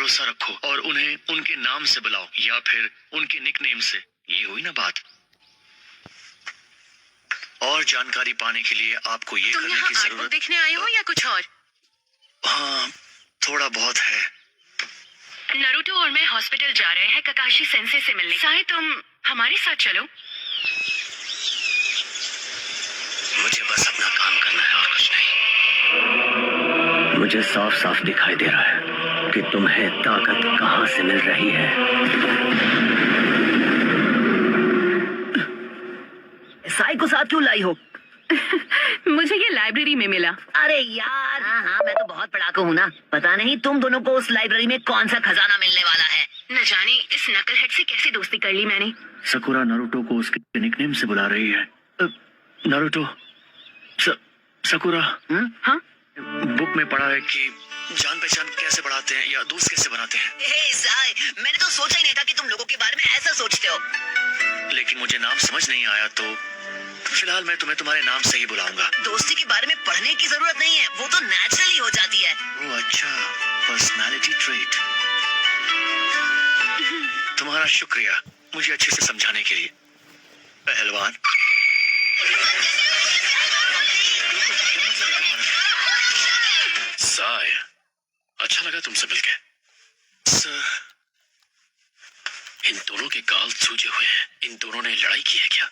भरोसा रखो और उन्हें उनके नाम से बुलाओ या फिर उनके निकनेम से। ये हुई ना बात। और जानकारी पाने के लिए आपको ये करने की जरूरत। देखने आए हो या कुछ और? हाँ, थोड़ा बहुत है। नरूटो और मैं हॉस्पिटल जा रहे हैं ककाशी सेंसे से मिलने। चाहे तुम हमारे साथ चलो। मुझे बस अपना काम करना है और कुछ नहीं। मुझे साफ साफ दिखाई दे रहा है कि तुम्हें ताकत कहां से मिल रही है। साई को साथ क्यों लाई हो? मुझे ये लाइब्रेरी में मिला। अरे यार, हाँ मैं तो बहुत पढ़ाकू हूँ ना। पता नहीं तुम दोनों को उस लाइब्रेरी में कौन सा खजाना मिलने वाला है। न जाने इस नकलहेड से कैसे दोस्ती कर ली मैंने। सकुरा नारुतो को उसके निकनेम से बुला रही है। Naruto, sakura. हाँ? बुक में पढ़ा है कि जान पहचान कैसे बढ़ाते हैं या दोस्त कैसे बनाते हैं। हे साई, मैंने तो सोचा ही नहीं था कि तुम लोगों के बारे में ऐसा सोचते हो। लेकिन मुझे नाम समझ नहीं आया तो फिलहाल मैं तुम्हें तुम्हारे नाम से ही बुलाऊंगा। दोस्ती के बारे में पढ़ने की जरूरत नहीं है, वो तो नेचुरली हो जाती है। ओह अच्छा, पर्सनालिटी ट्रेट। तुम्हारा शुक्रिया मुझे अच्छे से समझाने के लिए, पहलवान। साय, अच्छा लगा तुमसे मिलके। इन दोनों के गाल सूजे हुए हैं। इन दोनों ने लड़ाई की है क्या?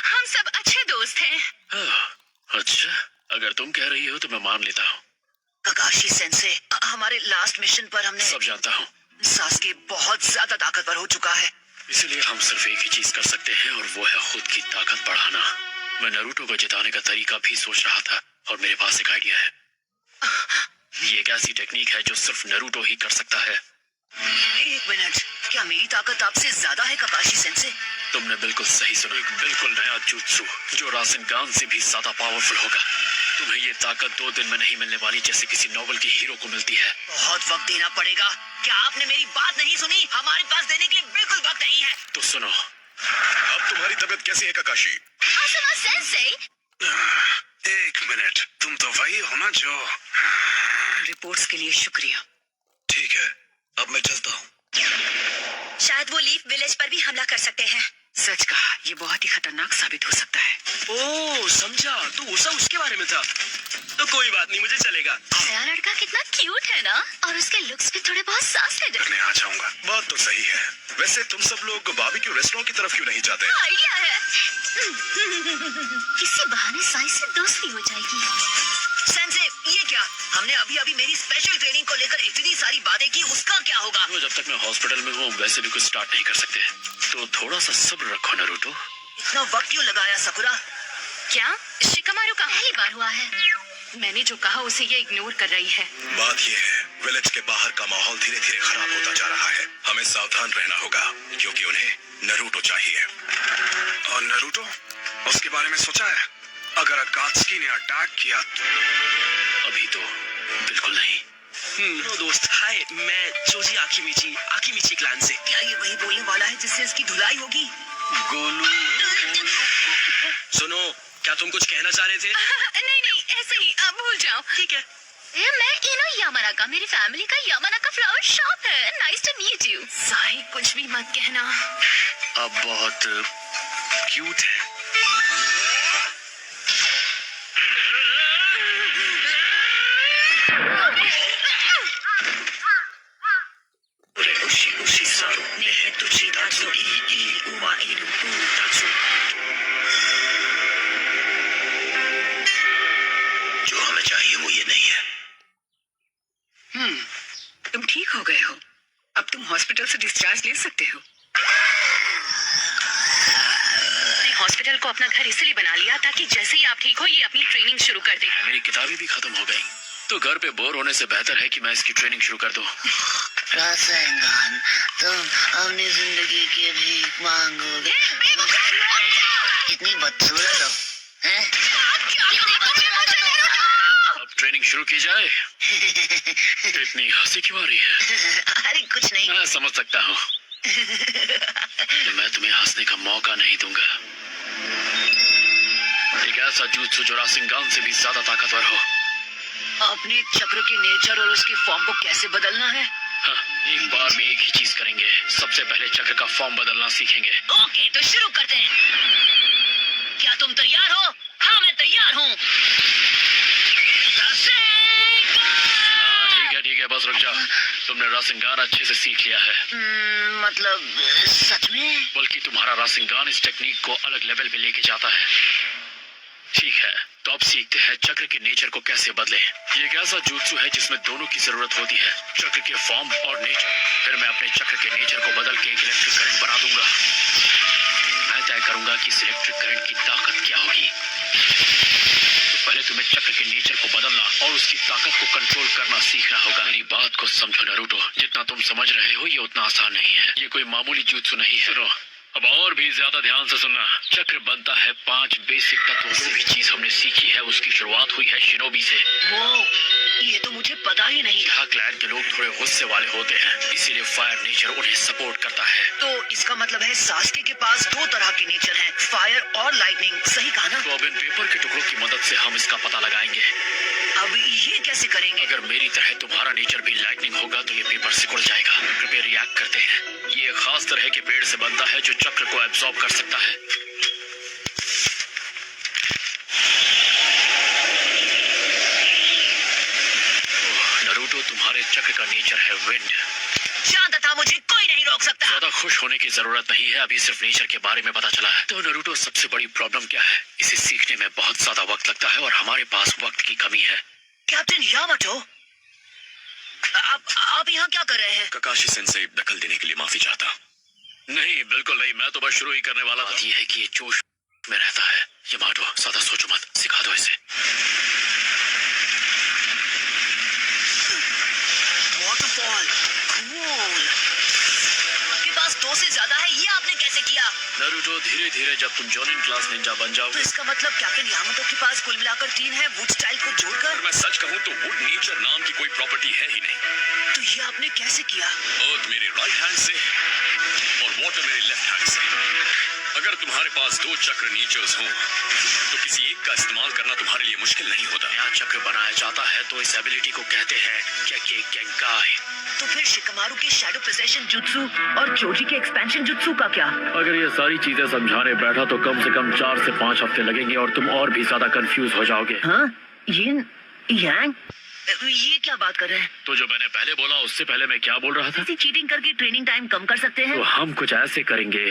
हम सब अच्छे दोस्त हैं। अच्छा, अगर तुम कह रही हो तो मैं मान लेता हूँ। ककाशी सेंसे, हमारे लास्ट मिशन पर हमने सब जानता हूँ। सास्के बहुत ज्यादा ताकतवर हो चुका है। इसलिए हम सिर्फ एक ही चीज कर सकते हैं और वो है खुद की ताकत बढ़ाना। मैं नारुतो को जिताने का तरीका भी सोच रहा था और मेरे पास एक आइडिया है। ये एक ऐसी टेक्निक है जो सिर्फ नारुतो ही कर सकता है। एक मिनट, क्या मेरी ताकत आपसे ज्यादा है ककाशी सेंसे? तुमने बिल्कुल सही सुना। एक बिल्कुल नया जुत्सु जो रासेनगान से भी ज्यादा पावरफुल होगा। तुम्हें ये ताकत 2 दिन में नहीं मिलने वाली जैसे किसी नॉवल के हीरो को मिलती है। बहुत वक्त देना पड़ेगा। क्या आपने मेरी बात नहीं सुनी? हमारे पास देने के लिए बिल्कुल वक्त नहीं है। तो सुनो, अब तुम्हारी तबीयत कैसी है ककाशी? सेंसे, एक मिनट, तुम तो वही हो ना जो। रिपोर्ट्स के लिए शुक्रिया। ठीक है, अब मैं चलता हूँ। शायद वो लीफ विलेज पर भी हमला कर सकते हैं। सच कहा, ये बहुत ही खतरनाक साबित हो सकता है। ओह समझा, तू उसके बारे में था। तो कोई बात नहीं, मुझे चलेगा। नया लड़का कितना क्यूट है ना, और उसके लुक्स भी थोड़े बहुत सास है। मैं आ जाऊंगा। बात तो सही है। वैसे तुम सब लोग बारबेक्यू रेस्टोरेंट की तरफ क्यों नहीं जाते? आइडिया है। किसी बहाने साई से दोस्ती हो जाएगी। सेंसे, ये क्या? हमने अभी अभी मेरी स्पेशल ट्रेनिंग को लेकर इतनी सारी बातें की, उसका क्या होगा? जब तक मैं हॉस्पिटल में हूँ वैसे भी कुछ स्टार्ट नहीं कर सकते, तो थोड़ा सा सब्र रखो नारुतो। इतना वक्त क्यों लगाया सकुरा? क्या शिकामारू का पहली बार हुआ है? मैंने जो कहा उसे ये इग्नोर कर रही है। बात ये है, विलेज के बाहर का माहौल धीरे धीरे खराब होता जा रहा है। हमें सावधान रहना होगा क्योंकि उन्हें नारुतो चाहिए। और नारुतो, उसके बारे में सोचा है? अगर अकात्सुकी ने अटैक किया तो? अभी तो बिल्कुल नहीं। दोस्त, हाय, मैं जोजी आकिमिची क्लैन से। क्या ये वही बोलने वाला है जिससे इसकी धुलाई होगी? गोलू, सुनो, क्या तुम कुछ कहना चाह रहे थे? नहीं, ऐसे ही भूल जाओ। ठीक है। मैं इनो यामानाका, मेरी फैमिली का यामानाका फ्लावर शॉप है। Nice to meet you. Sai, कुछ भी मत कहना। अब बहुत क्यूट है। जो हमें चाहिए वो ये नहीं है। तुम ठीक हो गए हो। अब तुम हॉस्पिटल से डिस्चार्ज ले सकते हो। हॉस्पिटल को अपना घर इसलिए बना लिया ताकि जैसे ही आप ठीक हो ये अपनी ट्रेनिंग शुरू कर दे। मेरी किताबें भी खत्म हो गई, तो घर पे बोर होने से बेहतर है कि मैं इसकी ट्रेनिंग शुरू कर दूं। रासेनगान, तुम अपनी जिंदगी की भीख मांगोगे। इतनी बदसूरत हो, हैं? अब ट्रेनिंग शुरू की जाए। इतनी हंसी क्यों आ रही है? अरे कुछ नहीं। मैं समझ सकता हूँ। मैं तुम्हें हंसने का मौका नहीं दूंगा। एक ऐसा जुत्सु जो रासेनगान से भी ज्यादा ताकतवर हो। अपने चक्र के नेचर और उसकी फॉर्म को कैसे बदलना है? हाँ, एक बार में एक ही चीज करेंगे। सबसे पहले चक्र का फॉर्म बदलना सीखेंगे। ओके, तो शुरू करते हैं। क्या तुम तैयार हो? हाँ, मैं तैयार हूँ। ठीक है, बस रुक जा। तुमने रासिंगान अच्छे से सीख लिया है। मतलब सच में? बल्कि तुम्हारा रासिंगान इस टेक्निक को अलग लेवल पे लेके जाता है। ठीक है, तो अब सीखते हैं चक्र के नेचर को कैसे बदलें। ये एक ऐसा जुत्सु है जिसमें दोनों की जरूरत होती है, चक्र के फॉर्म और नेचर। फिर मैं अपने चक्र के नेचर को बदल के एक इलेक्ट्रिक करंट बना दूंगा। मैं तय करूंगा कि इस इलेक्ट्रिक करंट की ताकत क्या होगी। तो पहले तुम्हें चक्र के नेचर को बदलना और उसकी ताकत को कंट्रोल करना सीखना होगा। मेरी बात को समझो नारुतो, जितना तुम समझ रहे हो ये उतना आसान नहीं है। ये कोई मामूली जुत्सु नहीं है। सुनो, अब और भी ज्यादा ध्यान से सुनना। चक्र बनता है 5 बेसिक तत्वों से। जो भी चीज हमने सीखी है उसकी शुरुआत हुई है शिनोबी से। वो, ये तो मुझे पता ही नहीं था। यहाँ क्लैन के लोग थोड़े गुस्से वाले होते हैं, इसीलिए फायर नेचर उन्हें सपोर्ट करता है। तो इसका मतलब है सास्के के पास 2 तरह के नेचर हैं, फायर और लाइटनिंग। सही कहा ना? तो अब इन पेपर के टुकड़ों की मदद से हम इसका पता लगाएंगे। अब ये कैसे करेंगे? अगर मेरी तरह तुम्हारा नेचर भी लाइटनिंग होगा तो ये पेपर सिकुड़ जाएगा। कृपया रिएक्ट करते हैं। ये एक खास तरह के पेड़ से बनता है जो चक्र को एब्जॉर्ब कर सकता है। नारुतो, तुम्हारे चक्र का नेचर है विंड। शांत था, मुझे कोई नहीं रोक सकता। ज्यादा खुश होने की जरूरत नहीं है, अभी सिर्फ नेचर के बारे में पता चला है। तो नारुतो, सबसे बड़ी प्रॉब्लम क्या है? इसे सीखने में बहुत ज्यादा वक्त लगता है और हमारे पास वक्त की कमी है। कैप्टन यामाटो, आप यहाँ क्या कर रहे हैं? ककाशी सेंसेई दखल देने के लिए माफी चाहता। नहीं, बिल्कुल नहीं, मैं तो बस शुरू ही करने वाला था। ये है कि ये जोश में रहता है। यामाटो, ज्यादा सोचो मत, सिखा दो इसे। Waterfall, cool. आपके पास 2 से ज्यादा है, ये आपने कैसे किया? नारुतो, धीरे धीरे जब तुम जोनिन क्लास निंजा बन तो जाओगे। इसका मतलब कैप्टन यामाटो के पास कुल मिलाकर 3 है, वुड स्टाइल को जोड़कर। अगर मैं सच कहूँ तो वुड नेचर नाम की कोई प्रॉपर्टी है ही नहीं। तो ये आपने कैसे किया? अर्थ मेरे राइट हैंड से और वाटर मेरे लेफ्ट हैंड से। अगर तुम्हारे पास 2 चक्र नेचर्स हों तो किसी एक का इस्तेमाल करना तुम्हारे लिए मुश्किल नहीं होता। नया चक्र बनाया जाता है तो इस एबिलिटी को कहते हैं केके केंकाई। तो फिर शिकमारू के शैडो पोजेशन जुत्सु और चोजी के एक्सपेंशन जुत्सु का क्या? अगर ये सारी चीजें समझाने बैठा तो कम से कम 4 से 5 हफ्ते लगेंगे और तुम और भी ज्यादा कंफ्यूज हो जाओगे। हाँ, यिन यांग, ये क्या बात कर रहे हैं? तो जो मैंने पहले बोला उससे पहले मैं क्या बोल रहा था? चीटिंग करके ट्रेनिंग टाइम कम कर सकते हैं? तो हम कुछ ऐसे करेंगे